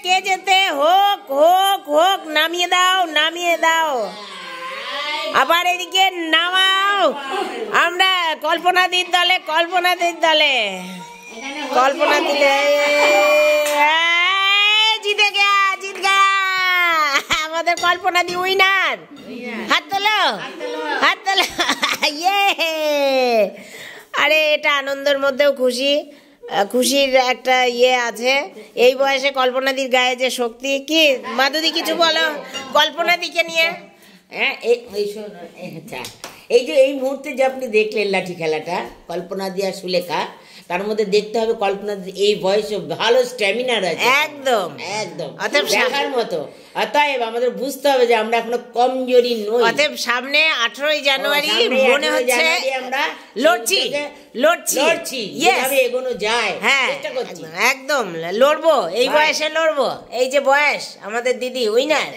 কে যেতে হোক হোক হোক, নামিয়ে দাও নামিয়ে দাও, আবার এদিকে নামাও। আমরা কল্পনাদির দলে, কল্পনাদির দলে, কল্পনা দিলে জিতে গা, জিত গা আমাদের কল্পনাদি উইনার। হাত তোলো, হাত তোলো, ইয়ে। আরে এটা আনন্দের মধ্যেও খুশির একটা ইয়ে আছে। এই বয়সে কল্পনাদির গায়ে যে শক্তি। কি মাধুদি কিছু বলো কল্পনাদিকে নিয়ে? হ্যাঁ, এই যে এই মুহূর্তে যে আপনি দেখলেন লাঠি খেলাটা, কল্পনা দিয়া সুলেখা, তার মধ্যে দেখতে হবে কল্পনা এই বয়সে ভালো স্ট্যামিনার আছে, একদম একদম দেখার মতো। অতএব আমাদের বুঝতে হবে যে আমরা এখনো কমজোরি নই। অতএব সামনে 18ই জানুয়ারি মনে হচ্ছে আমরা লড়ছি যেভাবে এগোনো যায়। হ্যাঁ একদম লড়বো, এই বয়সে লড়বো। এই যে বয়স, আমাদের দিদি উইনার।